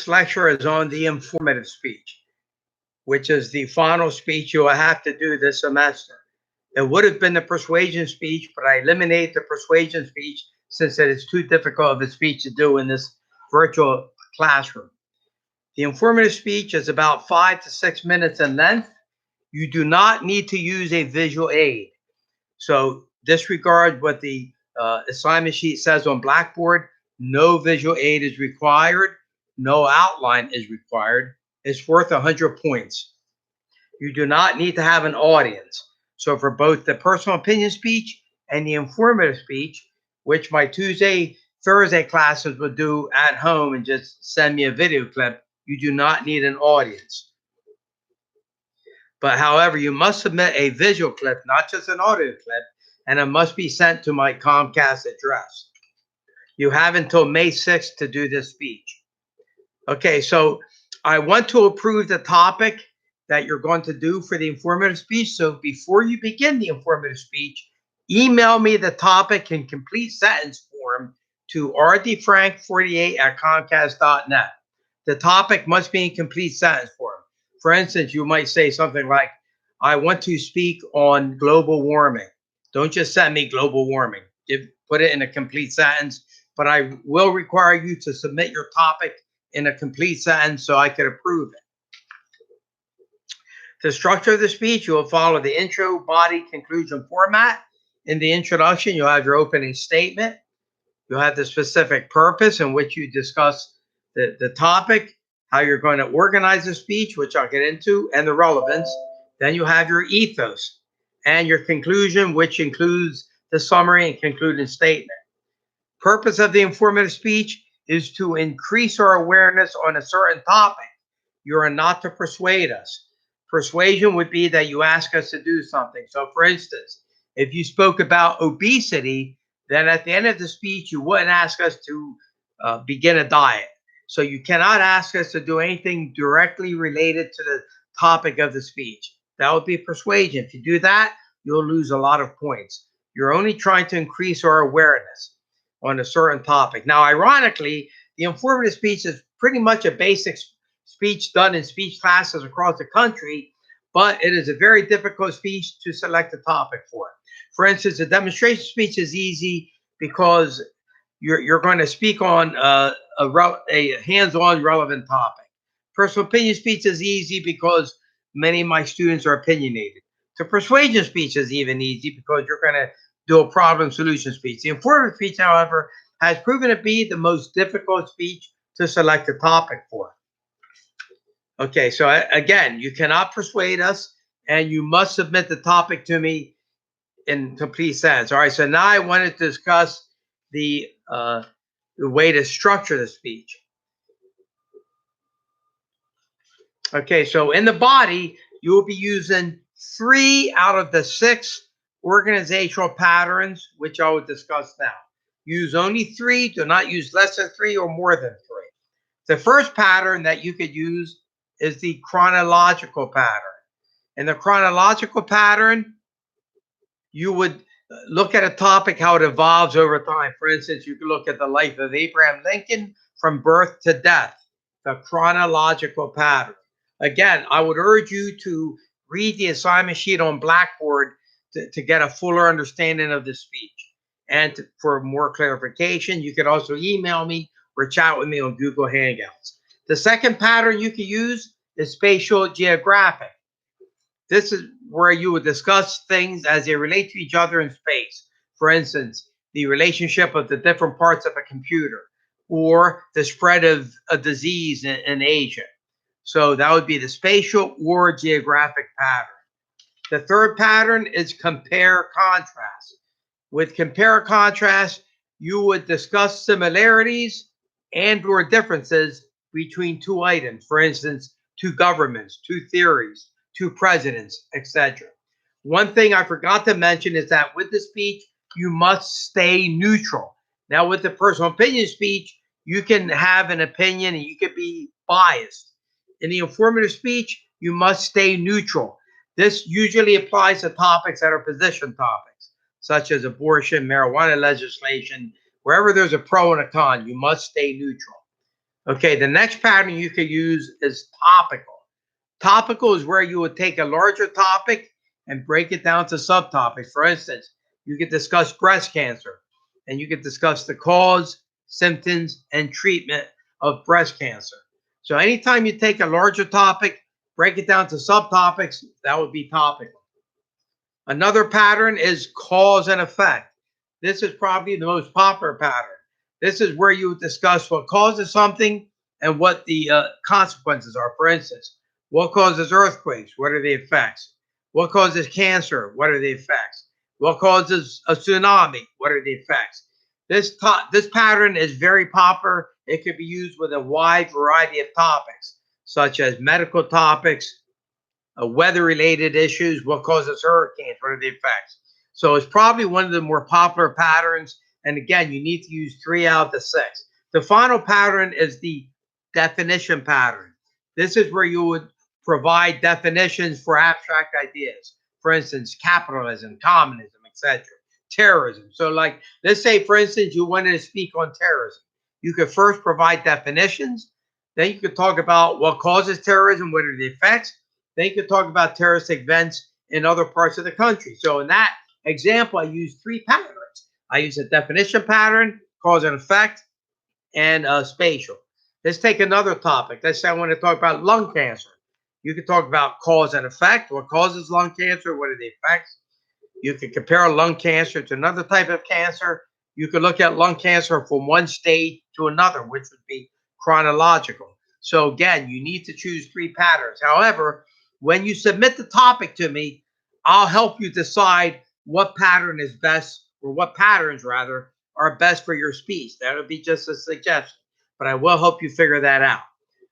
lecture is on the informative speech, which is the final speech you will have to do this semester. It would have been the persuasion speech, but I eliminated the persuasion speech since it is too difficult of a speech to do in this virtual classroom. The informative speech is about 5 to 6 minutes in length. You do not need to use a visual aid. So disregard what the assignment sheet says on Blackboard. No visual aid is required. No outline is required. It's worth 100 points. You do not need to have an audience. So for both the personal opinion speech and the informative speech, which my Tuesday, Thursday classes would do at home and just send me a video clip, you do not need an audience. But however, you must submit a visual clip, not just an audio clip, and it must be sent to my Comcast address. You have until May 6th to do this speech. Okay, so I want to approve the topic that you're going to do for the informative speech. So before you begin the informative speech, email me the topic in complete sentence form to rdfrank48@comcast.net. The topic must be in complete sentence form. For instance, you might say something like, I want to speak on global warming. Don't just send me global warming. Put it in a complete sentence, but I will require you to submit your topic in a complete sentence so I could approve it. The structure of the speech, you will follow the intro, body, conclusion format. In the introduction, you'll have your opening statement. You'll have the specific purpose in which you discuss the topic, how you're going to organize the speech, which I'll get into, and the relevance. Then you have your ethos and your conclusion, which includes the summary and concluding statement. Purpose of the informative speech is to increase our awareness on a certain topic. You are not to persuade us. Persuasion would be that you ask us to do something. So for instance, if you spoke about obesity, then at the end of the speech, you wouldn't ask us to begin a diet. So you cannot ask us to do anything directly related to the topic of the speech. That would be persuasion. If you do that, you'll lose a lot of points. You're only trying to increase our awareness on a certain topic. Now, ironically, the informative speech is pretty much a basic speech done in speech classes across the country, but it is a very difficult speech to select a topic for. For instance, a demonstration speech is easy because you're going to speak on a hands-on relevant topic. Personal opinion speech is easy because many of my students are opinionated. The persuasion speech is even easy because you're going to do a problem solution speech. The informative speech, however, has proven to be the most difficult speech to select a topic for. Okay, so again, you cannot persuade us, and you must submit the topic to me in complete sentence. All right, so now I want to discuss the way to structure the speech. Okay, so in the body, you will be using 3 out of the 6 organizational patterns, which I will discuss now. Use only 3, do not use less than 3 or more than 3. The first pattern that you could use is the chronological pattern. In the chronological pattern, you would look at a topic, how it evolves over time. For instance, you could look at the life of Abraham Lincoln from birth to death, the chronological pattern. Again, I would urge you to read the assignment sheet on Blackboard to get a fuller understanding of the speech. And for more clarification, you could also email me or chat with me on Google Hangouts. The second pattern you can use is spatial geographic. This is where you would discuss things as they relate to each other in space. For instance, the relationship of the different parts of a computer or the spread of a disease in Asia. So that would be the spatial or geographic pattern. The third pattern is compare-contrast. With compare-contrast, you would discuss similarities and or differences between 2 items. For instance, 2 governments, 2 theories, 2 presidents, etc. One thing I forgot to mention is that with the speech, you must stay neutral. Now, with the personal opinion speech, you can have an opinion and you could be biased. In the informative speech, you must stay neutral. This usually applies to topics that are position topics, such as abortion, marijuana legislation. Wherever there's a pro and a con, you must stay neutral. Okay, the next pattern you could use is topical. Topical is where you would take a larger topic and break it down to subtopics. For instance, you could discuss breast cancer and you could discuss the cause, symptoms, and treatment of breast cancer. So anytime you take a larger topic, break it down to subtopics, that would be topical. Another pattern is cause and effect. This is probably the most popular pattern. This is where you discuss what causes something and what the consequences are. For instance, what causes earthquakes? What are the effects? What causes cancer? What are the effects? What causes a tsunami? What are the effects? This pattern is very popular. It could be used with a wide variety of topics, such as medical topics, weather-related issues, what causes hurricanes, what are the effects. So it's probably one of the more popular patterns. And again, you need to use 3 out of the 6. The final pattern is the definition pattern. This is where you would provide definitions for abstract ideas. For instance, capitalism, communism, etc. Terrorism. So like, let's say, for instance, you wanted to speak on terrorism. You could first provide definitions. Then you could talk about what causes terrorism, what are the effects. They could talk about terrorist events in other parts of the country. So in that example, I used 3 patterns. I used a definition pattern, cause and effect, and spatial. Let's take another topic. Let's say I want to talk about lung cancer. You could talk about cause and effect. What causes lung cancer? What are the effects? You could compare lung cancer to another type of cancer. You could look at lung cancer from one stage to another, which would be chronological. So again, you need to choose 3 patterns. However, when you submit the topic to me, I'll help you decide what pattern is best, or what patterns rather are best for your speech. That would be just a suggestion, but I will help you figure that out.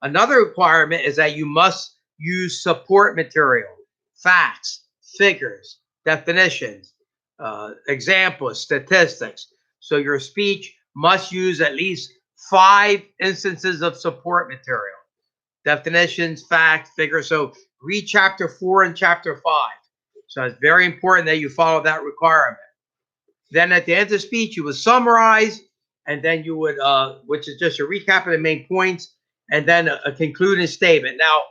Another requirement is that you must use support material, facts, figures, definitions, examples, statistics. So your speech must use at least 5 instances of support material, definitions, facts, figures. So read chapter 4 and chapter 5. So it's very important that you follow that requirement. Then at the end of the speech, you would summarize, and then you would, which is just a recap of the main points, and then a concluding statement. Now,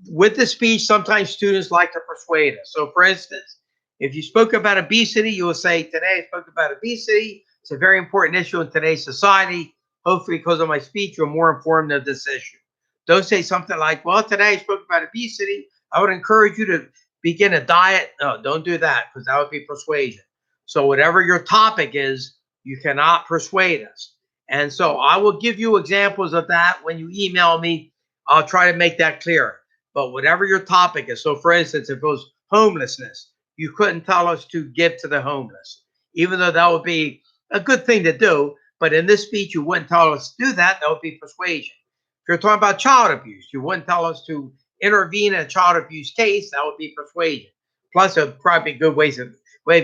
with the speech, sometimes students like to persuade us. So for instance, if you spoke about obesity, you will say, today I spoke about obesity. It's a very important issue in today's society. Hopefully, because of my speech, you're more informed of this issue. Don't say something like, well, today I spoke about obesity. I would encourage you to begin a diet. No, don't do that, because that would be persuasion. So whatever your topic is, you cannot persuade us. And so I will give you examples of that when you email me. I'll try to make that clearer. But whatever your topic is, so for instance, if it was homelessness, you couldn't tell us to give to the homeless, even though that would be a good thing to do. But in this speech, you wouldn't tell us to do that. That would be persuasion. If you're talking about child abuse, you wouldn't tell us to intervene in a child abuse case. That would be persuasion. Plus, it would probably be a good way of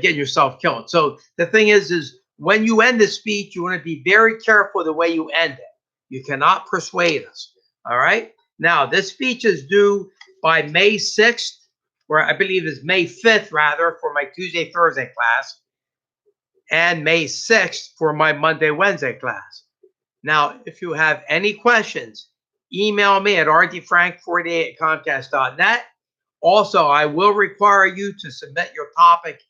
getting yourself killed. So the thing is when you end the speech, you want to be very careful the way you end it. You cannot persuade us. All right. Now, this speech is due by May 6th, or I believe it's May 5th, rather, for my Tuesday, Thursday class, and May 6th for my Monday, Wednesday class. Now, if you have any questions, email me at rdfrank48@comcast.net. Also, I will require you to submit your topic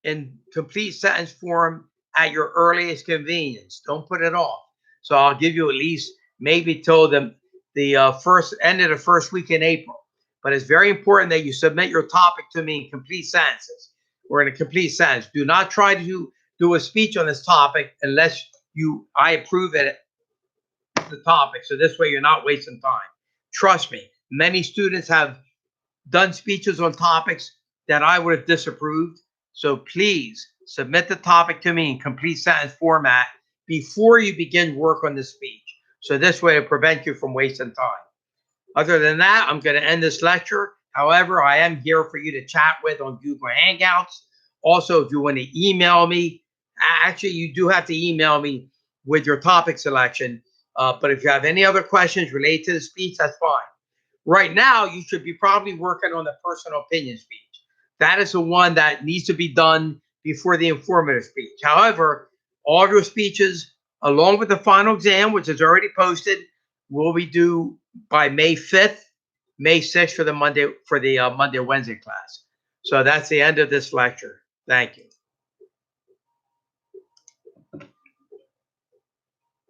in complete sentence form at your earliest convenience. Don't put it off. So I'll give you at least maybe till the first end of the first week in April. But it's very important that you submit your topic to me in complete sentences, or in a complete sentence. Do not try to do a speech on this topic unless I approve it, the topic. So this way you're not wasting time. Trust me, many students have done speeches on topics that I would have disapproved. So please submit the topic to me in complete sentence format before you begin work on the speech. So this way it'll prevent you from wasting time. Other than that, I'm going to end this lecture. However, I am here for you to chat with on Google Hangouts. Also, if you want to email me, actually, you do have to email me with your topic selection. But if you have any other questions related to the speech, that's fine. Right now, you should be probably working on the personal opinion speech. That is the one that needs to be done before the informative speech. However, all of your speeches, along with the final exam, which is already posted, will be due by May 5th, May 6th for the Monday or Wednesday class. So that's the end of this lecture. Thank you.